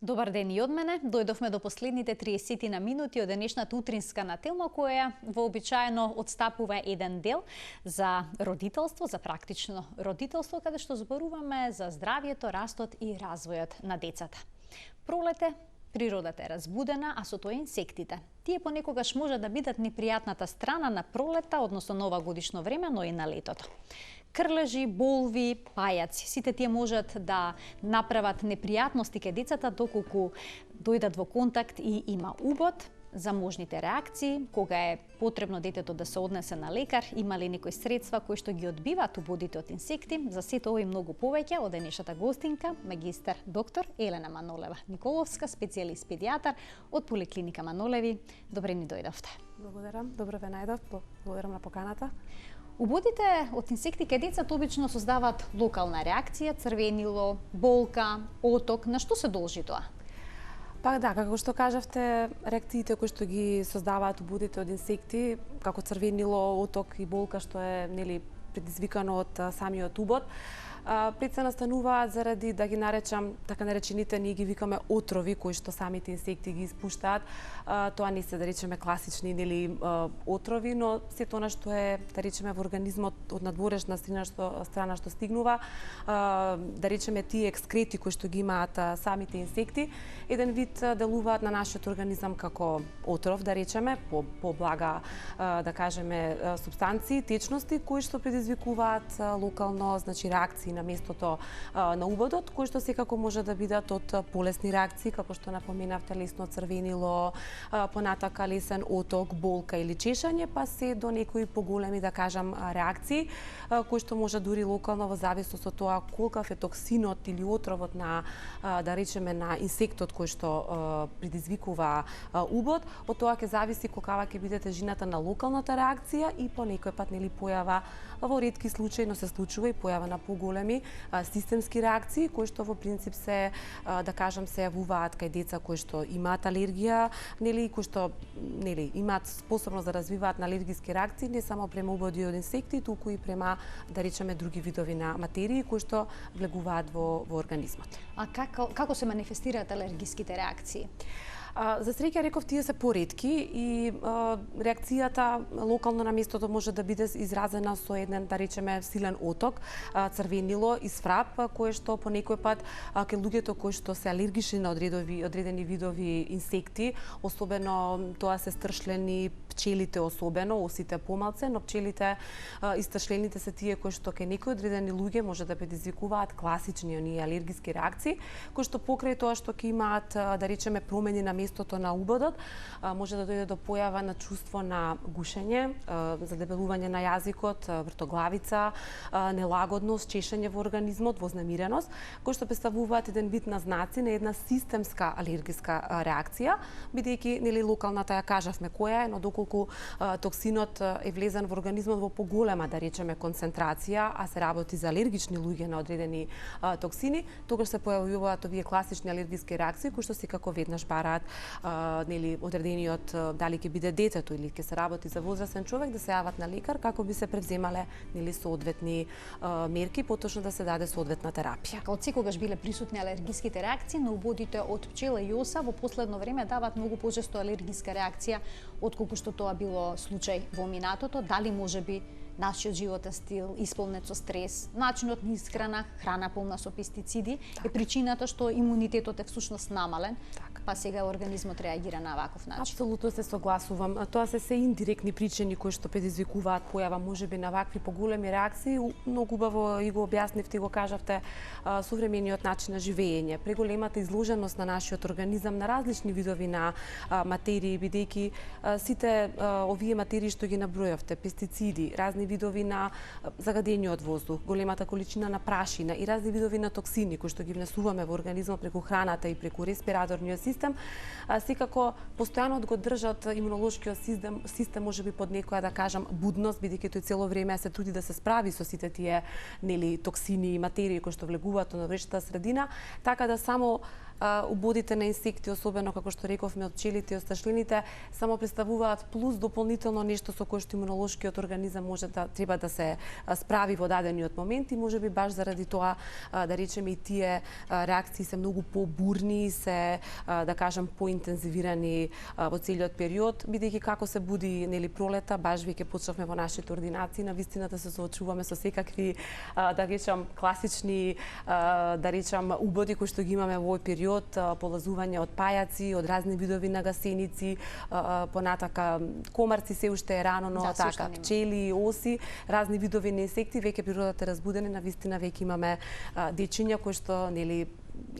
Добар ден и од мене. Дојдовме до последните 30 на минути од денешната утринска тема, која вообичаено отстапува еден дел за родителство, за практично родителство, каде што зборуваме за здравието, растот и развојот на децата. Пролете, природата е разбудена, а со тоа инсектите. Тие понекогаш може да бидат непријатната страна на пролета, односно новогодишно време, но и на летото. Крлежи, болви, пајаци, сите тие можат да направат непријатности кај децата доколку дојдат во контакт и има убод. За можните реакции, кога е потребно детето да се однесе на лекар, има ли некои средства кои што ги одбиваат убодите од инсекти? За сето ова и многу повеќе од денешната гостинка, магистар доктор Елена Манолева Николовска, специјалист педијатар од Поликлиника Манолеви. Добре ни дојдовте. Благодарам, добро ве најдов, благодарам на поканата. Убодите од инсекти кај децата обично создаваат локална реакција, црвенило, болка, оток. На што се должи тоа? Па да, како што кажавте, реакциите кои што ги создаваат убодите од инсекти, како црвенило, оток и болка, што е предизвикано од самиот убод, пред се настануваат заради, да ги наречам, така наречените, ние ги викаме отрови, кои што самите инсекти ги испуштаат. Тоа не се, да речеме, класични отрови, но сето она што е, да речеме, во организмот од надворешна страна што стигнува, да речеме, тие екскрети кои што ги имаат самите инсекти, еден вид делуваат на нашиот организам како отров, да речеме, по блага, да кажеме, субстанции, течности, кои што предизвикуваат локално, значи, реакции на местото на убодот, кои што секако може да бидат од полесни реакции, како што напоменавте, лесно црвенило, понатака лесен оток, болка или чешање, па се до некои поголеми, да кажам, реакции, кои што може дури локално во зависност од тоа колкав е токсинот или отровот на, да речеме, на инсектот кој што предизвикува убод, од тоа ќе зависи колкава ќе биде тежината на локалната реакција и по некој пат појава во ретки случаи, но се случува и појава на поголеми системски реакции кои што во принцип се, да кажам, се јавуваат кај деца кои што имаат алергија, кои што имаат способност да развиваат на алергиски реакции не само према убоди од инсекти, туку и према, да речеме, други видови на материи кои што влегуваат во организмот. А како се манифестираат алергиските реакции? За среќа, реков, тие се поретки и реакцијата локално на местото може да биде изразена со еден, да речеме, силен оток, црвенило и сврап, кое што по некој пат кај луѓето кои што се алергични на одредени видови инсекти, особено тоа се стршлени, пчелите особено, осите помалце, но пчелите и стршлените се тие кои што кај некои одредени луѓе може да предизвикуваат класични оние алергиски реакции, кои што покрај тоа што ќе имаат, да речеме, промени на местото на убодот, може да дојде до појава на чувство на гушење, задебелување на јазикот, вртоглавица, нелагодност, чешење во организмот, вознемиреност, кои што представуваат еден вид на знаци на една системска алергиска реакција, бидејќи локалната ја кажавме која е, но доколку токсинот е влезен во организмот во поголема, да речеме, концентрација, а се работи за алергични луѓе на одредени токсини, тогаш се појавуваат овие класични алергиски реакции кои што секако веднаш бараат одредениот, дали ќе биде детето или ќе се работи за возрастен човек, да се јават на лекар како би се превземале соодветни мерки, поточно да се даде соодветна терапија. Од секогаш биле присутни алергиските реакции, но убодите од пчела и оса во последно време даваат многу почесто алергиска реакција отколку што тоа било случај во минатото. Дали можеби нашиот животен стил, исполнет со стрес, начинот на исхрана, храна полна со пестициди, е причината што имунитетот е всушност намален, па сега организмот реагира на ваков начин. Апсолутно се согласувам. Тоа се индиректни причини кои што предизвикуваат појава можеби на вакви поголеми реакции. Многу убаво и го објаснивте и го кажавте современиот начин на живење, преголемата изложеност на нашиот организам на различни видови на материи, бидејќи сите овие материи што ги набројавте, пестициди, разни видови на загадени од воздух, големата количина на прашина и разни видови на токсини кои што ги внесуваме во организмот преку храната и преку респираторниот систем, секако постојано го држат имунолошкиот систем можеби под некоја, да кажам, будност, бидејќи тој цело време се труди да се справи со сите тие токсини и материи кои што влегуваат во наврешната средина, така да само убодите на инсекти, особено како што рековме од пчелите и од сташлините, само представуваат плюс дополнително нешто со кое што имунолошкиот организам може да треба да се справи во дадениот момент и можеби баш заради тоа да речеме и тие реакции се многу побурни, се да кажам поинтензивирани во целиот период, бидејќи како се буди нели пролета, баш веќе почнавме во нашите ординации, навистина да се соочуваме со секакви да речам класични да речам убоди кои што ги имаме во овој период, полазување од пајаци, од разни видови нагасеници, понатака комарци се уште е рано, но така пчели, оси, разни видови на инсекти, веќе природата е разбудена, навистина веќе имаме дечиња кои што нели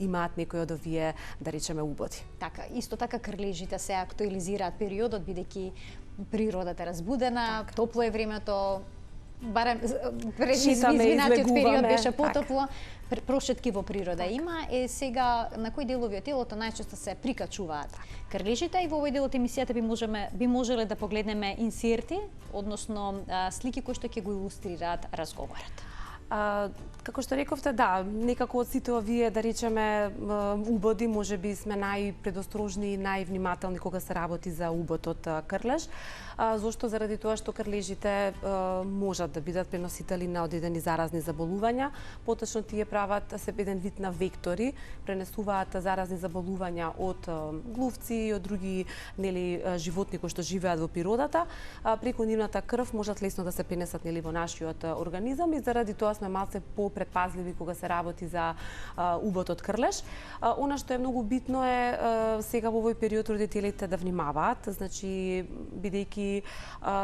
имаат некои од овие, да речеме, убоди. Така, исто така крлежите се актуализираат периодот, бидејќи природата е разбудена, така. Топло е времето, барем изминатиот период беше потопло, прошетки во природа така. Има, сега на кои делови од телото најчесто се прикачуваат крлежите и во овој дел од емисијата би можеле да погледнеме инсерти, односно слики кои што ќе го илустрираат разговорот. Како што рековте, да, некако од сите овие, да речеме, убоди, можеби сме најпредострожни и највнимателни кога се работи за убод од крлеж. Зошто? Заради тоа што крлежите можат да бидат преносители на одредени заразни заболувања, поточно тие прават се еден вид на вектори, пренесуваат заразни заболувања од глувци и од други нели животни кои што живеат во природата, преку нивната крв можат лесно да се пренесат нели во нашиот организам и заради тоа сме малце попредпазливи кога се работи за убод од крлеж. Она што е многу битно е сега во овој период родителите да внимаваат, значи бидејќи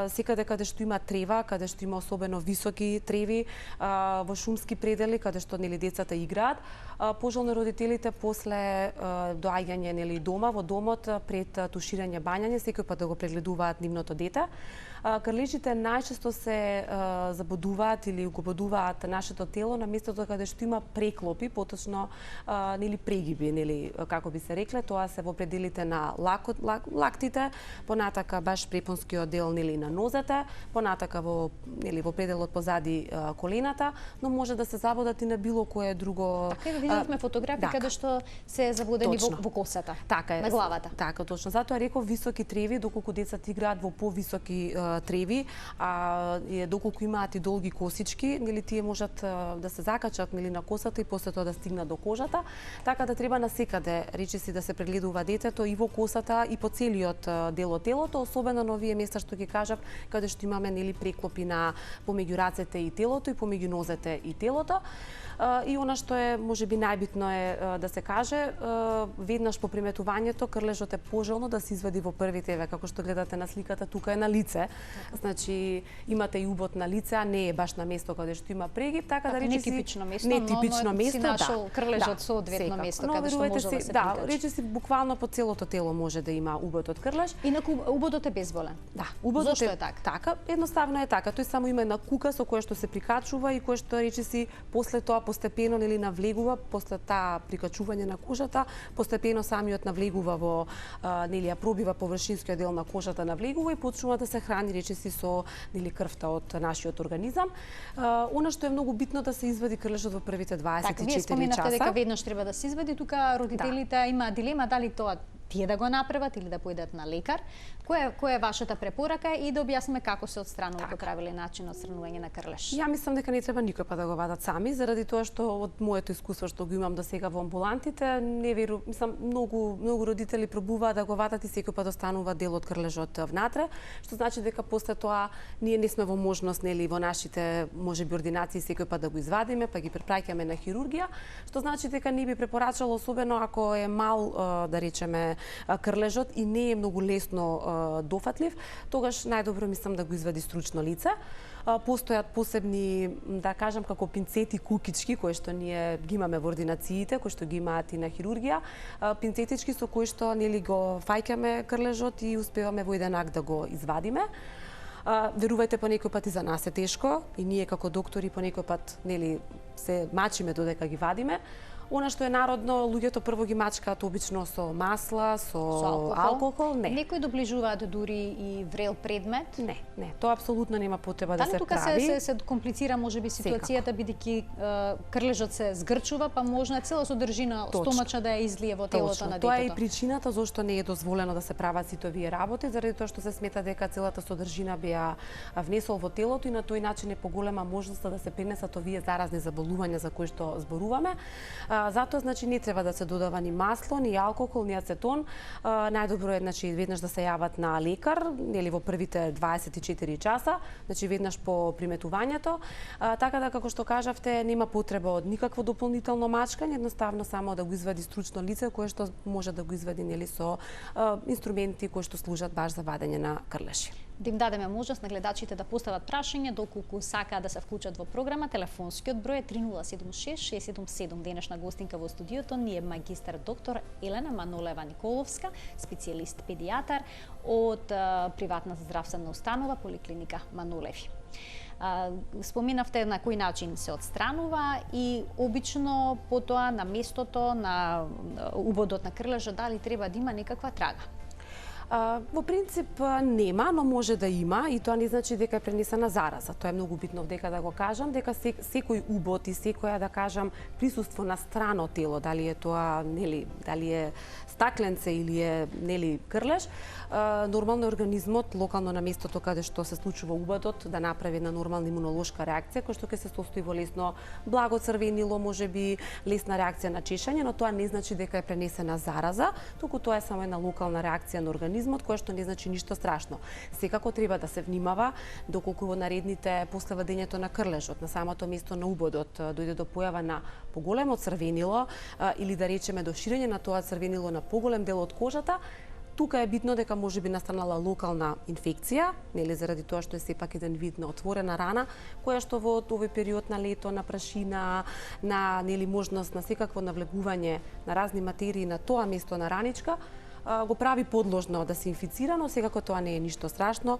секаде каде што има трева, каде што има особено високи треви, во шумски предели каде што нели децата играат, пожелно родителите после доаѓање нели дома во домот пред туширање бањање секој пат да го прегледуваат нивното дете. Крлежите најчесто се забодуваат или го бодуваат нашето тело на местото каде што има преклопи, поточно нели прегиби, нели како би се рекле, тоа се во пределите на лактите, понатака баш препонскиот дел нели на нозете, понатака во нели во пределот позади колената, но може да се забодат и на било кое друго. Така видовме фотографии каде што се забодени во косата, така е, на главата. Така, точно. Затоа реков високи треви, доколку децата играат во повисоки треви, доколку имаат и долги косички, нели тие можат да се закачат нели на косата и после тоа да стигнат до кожата, така да треба насекаде речиси да се прегледува детето и во косата и по целиот дел од телото, особено на овие места што ги кажав, каде што имаме нели преклопи на помеѓу рацете и телото и помеѓу нозете и телото. И она што е можеби најбитно е да се каже, веднаш по приметувањето крлежот е пожелно да се извади во првите, како што гледате на сликата, тука е на лице. Значи имате и убод на лице, а не е баш на место каде што има прегиб, така да речиси нетипично место, нетипично место, си нашол крлежот со одветно место каде што може да се прикачи. Да, речиси буквално по целото тело може да има убод од крлеж. Инаку убодот е безболен. Да, убодот Зошто е така? Така, едноставно е така. Тој само има една кука со која што се прикачува и која што речиси после тоа постепено нели навлегува, после таа прикачување на кожата, постепено самиот навлегува во нели ја пробива површинскиот дел на кожата, навлегува и почнува да се храни речиси со нели крвта од нашиот организам. Она што е многу битно да се извади крлежот во првите 24 часа. Така, вие споменавте дека веднаш треба да се извади, тука родителите има дилема дали тоа тие да го направат или да појдат на лекар. Која е вашата препорака и да објасниме како се отстранува по правилен начин отстранување на крлеж? Ја мислам дека не треба никој па да го вадат сами, заради тоа што од моето искуство што го имам до сега во амбулантите, мислам многу родители пробуваат да го вадат и секој пат останува дел од крлежот внатре, што значи дека после тоа ние не сме во можност нели во нашите можеби ординации секој пат да го извадиме, па ги препраќаме на хирургија, што значи дека не би препорачало, особено ако е мал да речеме крлежот и не е многу лесно дофатлив, тогаш најдобро мислам да го извади стручно лице. Постојат посебни, да кажам, како пинцети, кукички, кои што ние ги имаме во ординациите, кои што ги имаат и на хирургија, пинцетички со кои што нели го фаќаме крлежот и успеваме во еден акт да го извадиме. Верувајте, по некој пат и за нас е тешко и ние како доктори по некој пат нели се мачиме додека ги вадиме. Она што е народно, луѓето прво ги мачкаат обично со масла, со алкохол. Не. Некои доближуваат дури и врел предмет. Не, тоа апсолутно нема потреба да се прави. Дали тука се комплицира можеби ситуацијата бидејќи крлежот се згрчува, па можно цела содржина стомача да ја излие во телото на детето. Тоа е и причината зашто не е дозволено да се прават сите овие работи, заради тоа што се смета дека целата содржина би ја внесол во телото и на тој начин е поголема можноста да се пренесат овие заразни заболувања за кои што зборуваме. Затоа значи не треба да се додава ни масло, ни алкохол, ни ацетон. Најдобро е значи веднаш да се јават на лекар, нели во првите 24 часа, значи веднаш по приметувањето. Така да како што кажавте, нема потреба од никакво дополнително мачкање, едноставно само да го извади стручно лице кое што може да го извади нели со инструменти кои што служат баш за вадење на крлеши. Да им дадеме можност на гледачите да постават прашања доколку сакаат да се вклучат во програма. Телефонскиот број е 3076 677. Денешна гостинка во студиото ни е магистар доктор Елена Манолева Николовска, специјалист педијатар од приватната здравствена установа Поликлиника Манолеви. Споминавте на кој начин се отстранува и обично потоа на местото на убодот на крлежот дали треба да има некаква трага? Во принцип нема, но може да има и тоа не значи дека е пренесена зараза. Тоа е многу битно дека да го кажам, дека секој убод и секоја да кажам присуство на страно тело, дали е тоа нели, дали е стакленце или е нели крлеж, нормално организмот локално на местото каде што се случува убодот да направи една нормална имунолошка реакција која што ќе се состои во лесно благо црвенило, можеби лесна реакција на чешање, но тоа не значи дека е пренесена зараза, туку тоа е само една локална реакција на организмот која што не значи ништо страшно. Секако треба да се внимава доколку во наредните после вадењето на крлежот на самото место на убодот дојде до појава на поголемо црвенило или да речеме до ширење на тоа црвенило на поголем дел од кожата. Тука е битно дека можеби настанала локална инфекција, нели заради тоа што е сепак еден вид на отворена рана, која што во овој период на лето, на прашина, на нели можност на секакво навлегување на разни материи на тоа место на раничка, го прави подложно да се инфицира, но секако тоа не е ништо страшно.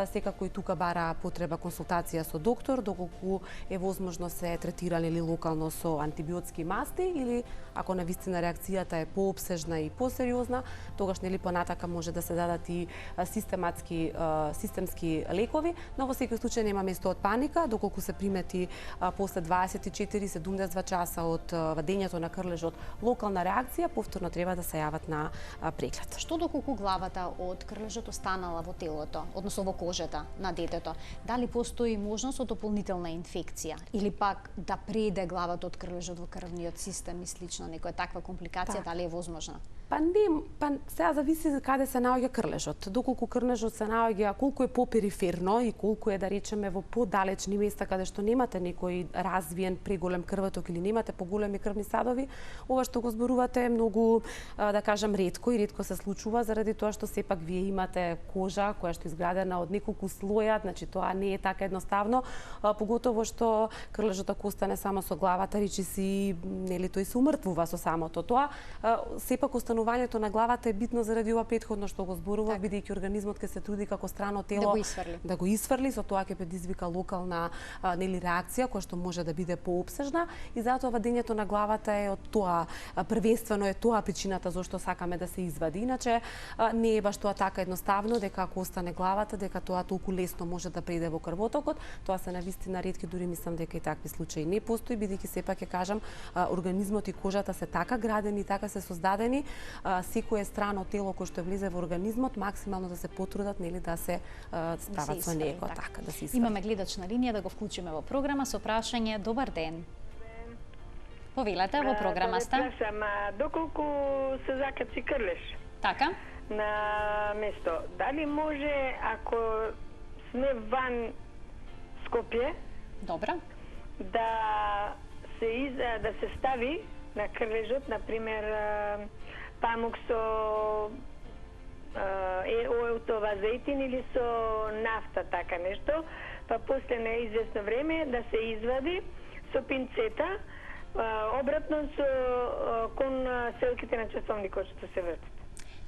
Секако и тука бара потреба консултација со доктор, доколку е возможно се третира или локално со антибиотски масти или ако навистина реакцијата е поопсежна и посериозна, тогаш нели понатака може да се дадат и системски лекови, но во секој случај нема место од паника, доколку се примети после 24-72 часа од вадењето на крлежот локална реакција, повторно треба да се јават на преглед. Што доколку главата од крлежот останала во телото, односно во кожата на детето, дали постои можност од дополнителна инфекција или пак да преде главата од крлежот во крвниот систем и слично, некоја таква компликација, дали е возможна? Сега зависи за каде се наоѓа крлежот. Доколку крлежот се наоѓа, колку е попериферно и колку е да речеме во подалечни места каде што немате некој развиен преголем крвоток или немате поголеми крвни садови, ова што го зборувате е многу да кажам ретко и ретко се случува заради тоа што сепак вие имате кожа која што е изградена од неколку слоја, значи тоа не е така едноставно, поготово што крлежот ако остане само со главата, речиси нели тој се умртвува со самото тоа. Сепак останувањето на главата е битно заради ова претходно што го зборував, бидејќи организмот ќе се труди како страно тело да го исфрли, со тоа ќе предизвика локална нели реакција која што може да биде поопсежна и затоа вадењето на главата е од тоа првенствено е тоа причината зашто сакаме да се извади. Иначе не е баш тоа така едноставно дека ако остане главата дека тоа толку лесно може да преиде во крвотокот. Тоа се навистина ретки, дури мислам дека и такви случаи не постои, бидејќи сепак ќе кажам организмот и кожата се така градени, така се создадени, секое страно тело кој што влезе во организмот максимално да се потрудат нели да се справат со него, така да се исфрли. Имаме гледач на линија да го вклучиме во програма со прашање. Добар ден. Повелете во програма сте. Да прашам, доколку се закачи крлеш така на место, дали може ако сме ван Скопје добра да се стави на крлежот, например памук со оилтова зејтин или со нафта, така нешто, па после на известно време да се извади со пинцета, обратно кон селките на часовникот што се вртат.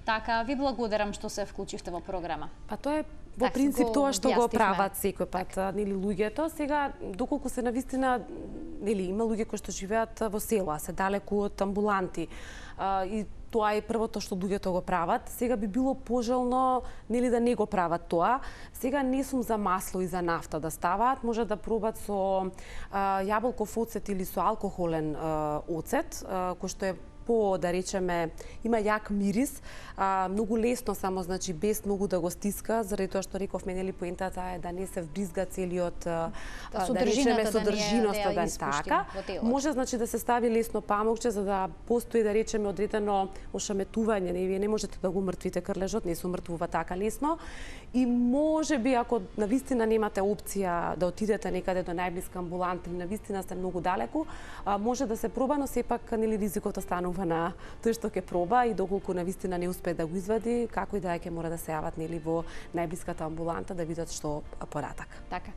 Така, ви благодарам што се вклучивте во програма. Па тоа е во принцип тоа што го прават секој пат нели луѓето. Сега доколку се навистина нели има луѓе кои што живеат во села, се далеку од амбуланти. И тоа е првото што луѓето го прават. Сега би било пожелно нели да не го прават тоа. Сега не сум за масло и за нафта да ставаат, може да пробат со јаболков оцет или со алкохолен оцет, кој што е да речеме, има јак мирис, многу лесно само, значи без многу да го стиска, заради тоа што рековме, нели поентата е да не се вбризга целиот да речеме содржиноста да така. Може значи да се стави лесно памукче за да постои да речеме одредено ошаметување, не вие не можете да го мртвите крлежот, не се умртвува така лесно. И можеби ако навистина немате опција да отидете некаде до најблиска амбуланта или навистина сте многу далеку, може да се проба, но сепак нели ризикот останува на тој што ќе проба и доколку навистина не успее да го извади, како и да ќе мора да се јават нели во најблиската амбуланта да видат што поратак. Така.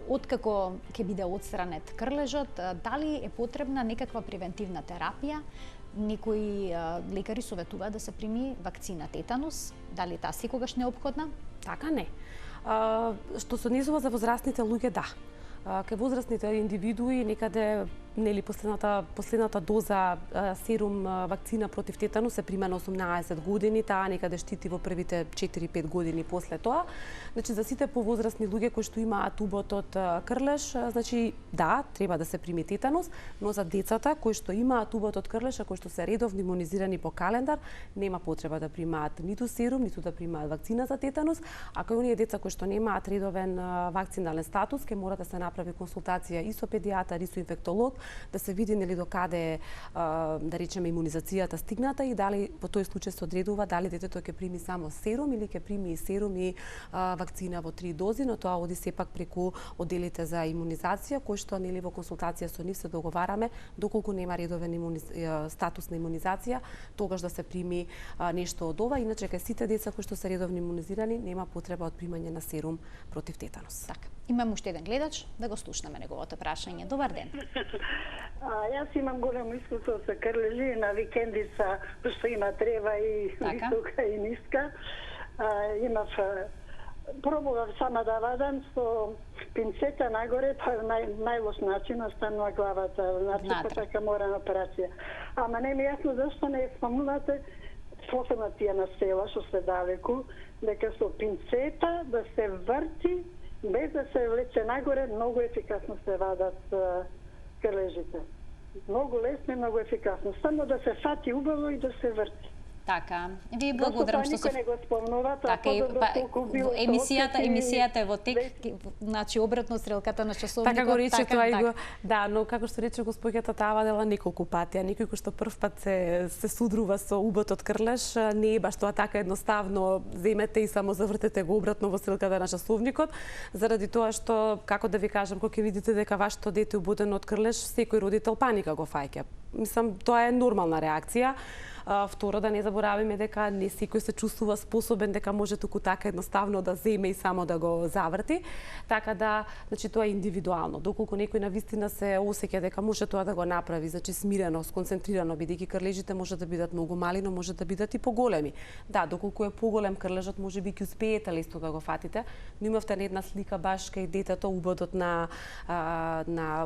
Откако ќе биде отстранет крлежот, дали е потребна некаква превентивна терапија? Некои лекари советуваат да се прими вакцина тетанус, дали таа секогаш неопходна? Така не. Што се однесува за возрастните луѓе, да. Кај возрастните индивидуи некаде нели последната доза серум вакцина против тетанус се прима на 18 години, таа некаде штити во првите 4-5 години после тоа. Значи за сите повозрастни луѓе кои што имаат убот од крлеж, значи да, треба да се прими тетанус, но за децата кои што имаат убот од крлеж, а кои што се редовно имунизирани по календар, нема потреба да примаат ниту серум, ниту да примаат вакцина за тетанус, а кај оние деца кои што немаат редовен вакцинален статус, ќе мора да се направи консултација и со педијатар и со инфектолог, да се види нели до каде да речеме имунизацијата стигната и дали во тој случај се одредува дали детето ќе прими само серум или ќе прими и серум и вакцина во 3 дози, но тоа оди сепак преку одделите за имунизација, кои што нели во консултација со нив се договараме доколку нема редовен статус на имунизација, тогаш да се прими нешто од ова, иначе кај сите деца кои што се редовно имунизирани нема потреба од примање на серум против тетанус. Така. Имам уште еден гледач, да го слушнеме неговото прашање. Добар ден. Јас имам големо искуство со крлежи, на викенди што има трева и висока и ниска. Имав пробував сама да вадам со пинцета нагоре, па најлош начин останува главата, значи па така мора на операција. Ама не ми јасно зашто не спомнувате, посебно тие на села што се далеку, дека со пинцета да се врти без да се влече нагоре, многу ефикасно се вадат крлежите. Многу лесно и многу ефикасно. Само да се фати убаво и да се врти. Така, ви благодарам што се не го спомнувате, така, емисијата е во тек, значи обратно стрелката на часовникот. Така го рече тоа и го, да, но како што рече госпоѓата, таа вадела неколку пати, а некој кој што прв пат се судрува со убот од крлеж, не е баш тоа така едноставно, земете и само завртете го обратно во стрелката на часовникот, заради тоа што, како да ви кажам, кога ќе видите дека вашето дете е убодено од крлеж, секој родител паника го фаќа. Мислам, тоа е нормална реакција. Второ, да не заборавиме дека не секој се чувствува способен дека може туку така едноставно да земе и само да го заврти. Така да, значи тоа е индивидуално. Доколку некој навистина се осеќа дека може тоа да го направи, значи смирено, сконцентрирано, бидејќи крлежите може да бидат многу мали, но може да бидат и поголеми. Да, доколку е поголем крлежот, можеби ќе успеете лесно да го фатите, но имавте една слика баш кај детето, убодот на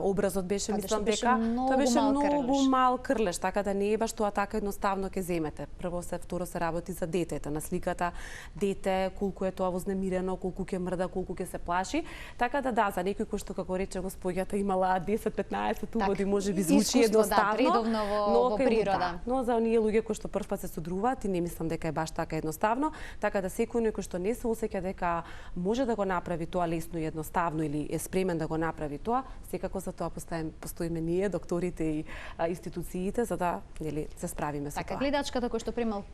образот беше, мислам дека тоа беше многу мал крлеж, така да не е баш тоа така едноставно ќе земете. Прво се, второ се работи за детето. На сликата дете, колку е тоа вознемирено, колку ќе мрда, колку ќе се плаши. Така да, за некој кој што, како рече господјата, имала 10-15 убоди, можеби звучи едноставно, во природа. Но за оние луѓе кои што прв пат се судруваат и не мислам дека е баш така едноставно, така да секој кој што не се осеќа дека може да го направи тоа лесно и едноставно или е спремен да го направи тоа, секако за тоа постоиме ние, докторите и институциите, за да нели се справиме со тоа. Гледачката кој што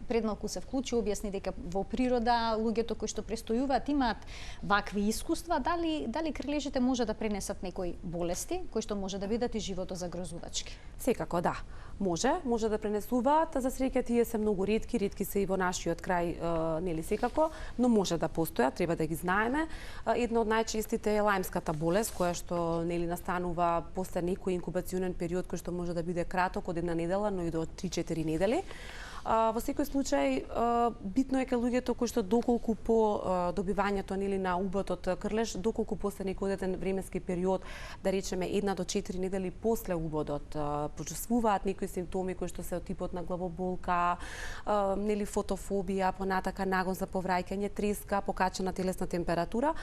предмалку се вклучи објасни дека во природа луѓето кои што престојуваат имаат вакви искуства, дали крлежите може да пренесат некои болести кои што може да бидат и животозагрозувачки? Секако да. Може да пренесуваат, за среќа тие се многу ретки се и во нашиот крај, нели секако, но може да постојат, треба да ги знаеме. Една од најчестите е лајмската болест, која што нели настанува после некој инкубационен период кој што може да биде краток од една недела, но и до 3-4 недели. Во секој случај битно е кај луѓето кои што доколку по добивањето нели на убот од крлеж, доколку после некој одреден временски период, да речеме 1 до 4 недели после убодот, почувствуваат некои симптоми кои што се од типот на главоболка, нели фотофобија, понатака нагон за повраќање, треска, покачена телесна температура,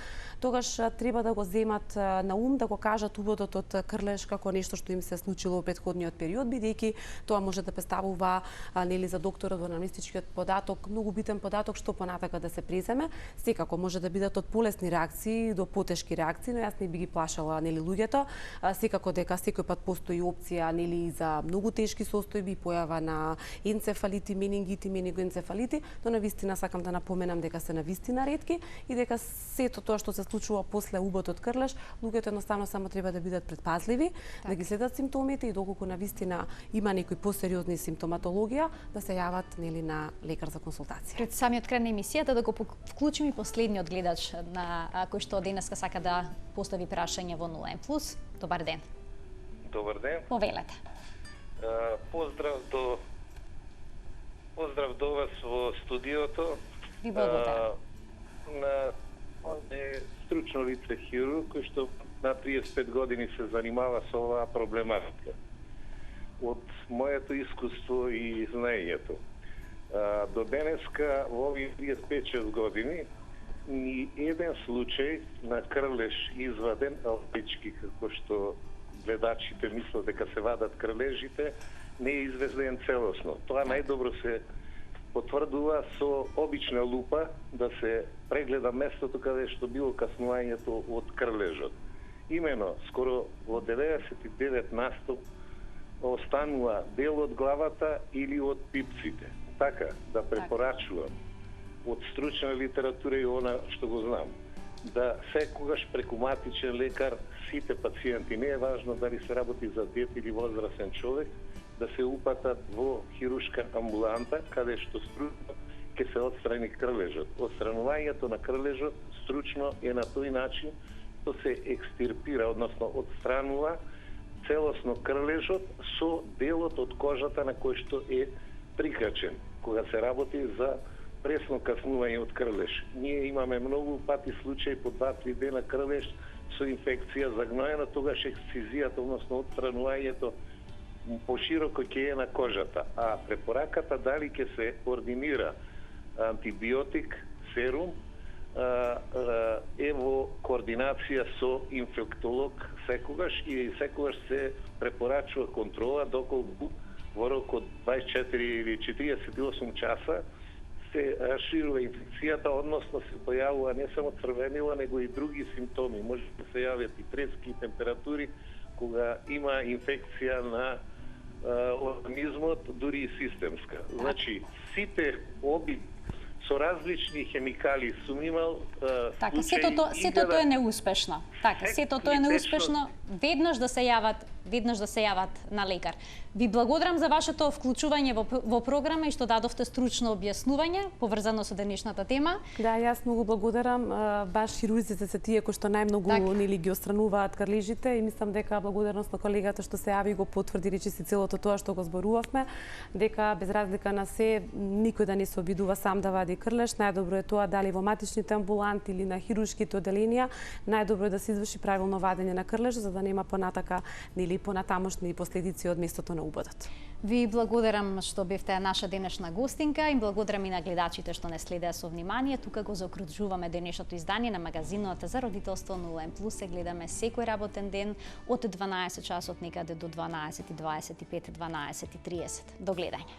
тогаш треба да го земат на ум, да го кажат убодот од крлеж како нешто што им се случило во претходниот период, бидејќи тоа може да представува нели за докторот во анамнестичкиот податок многу битен податок што понатака да се преземе. Секако може да бидат од полесни реакции до потешки реакции, но јас не би ги плашала нели луѓето. Секако дека секој пат постои опција нели за многу тешки состојби, појава на енцефалити, менингити, менигоенцефалити, но навистина сакам да напоменам дека се навистина ретки и дека сето тоа што се случува после убот од крлеж, луѓето едноставно само треба да бидат предпазливи, да ги следат симптомите и доколку навистина има некои посериозни симптоматологија, да се јават нели на лекар за консултација. Пред самиот крај на емисијата да го вклучим и последниот гледач на кој што денеска сака да постави прашање во 0N+. Добар ден. Добар ден. Повелете. Поздрав до вас во студиото. Ви благодарам. На стручно лице хирург кој што на 35 години се занимава со оваа проблематика. Од моето искуство и знаењето. До денеска во овие 35-6 години ни еден случај на крлеж изваден алпички, како што гледачите мислат дека се вадат крлежите, не е изведен целосно. Тоа најдобро се потврдува со обична лупа да се прегледа местото каде што било каснувањето од крлежот. Имено, скоро во 99% останува дел од главата или од пипците. Така, да препорачувам од стручна литература и она што го знам, да секогаш преку матичен лекар сите пациенти, не е важно дали се работи за дете или возрастен човек, да се упатат во хируршка амбуланта, каде што стручно ќе се отстрани крлежот. Отстранувањето на крлежот стручно е на тој начин што се екстирпира, односно отстранува целосно крлежот со делот од кожата на кој што е прикачен, кога се работи за пресно каснување од крлеж. Ние имаме многу пати случаи по 2-3 дена крлеж со инфекција загноена, тогаш ексцизијата, односно отстранувањето пошироко ќе е на кожата, а препораката дали ќе се ординира антибиотик, серум, е во координација со инфектолог секогаш и секогаш се препорачува контрола доколку во рок од 24 или 48 часа се расширува инфекцијата, односно се појавува не само црвенила, него и други симптоми. Може да се јават и трески, и температури, кога има инфекција на организмот, дури и системска. Значи, сите со различни хемикали сум имал така, сето тоа е неуспешно. Така, сето тоа е неуспешно. Веднаш да се јават на лекар. Ви благодарам за вашето вклучување во програма и што дадовте стручно објаснување поврзано со денешната тема. Да, јас многу благодарам. Баш хирурзите се тие кои што најмногу нели ги отстрануваат крлежите и мислам дека благодарност на колегата што се јави го потврди речиси целото тоа што го зборувавме, дека без разлика на се никој да не се обидува сам да вади крлеж. Најдобро е тоа дали во матичните амбуланти или на хируршките оделенија, најдобро е да се изврши правилно вадење на крлеж за да нема понатака нели понатамошни последици од местото на убодот. Ви благодарам што бевте наша денешна гостинка и благодарам и на гледачите што не следеа со внимание. Тука го заокружуваме денешното издание на магазинот за родителство 0N+. Се гледаме секој работен ден од 12 часот некаде до 12:25, 12:30. До гледање.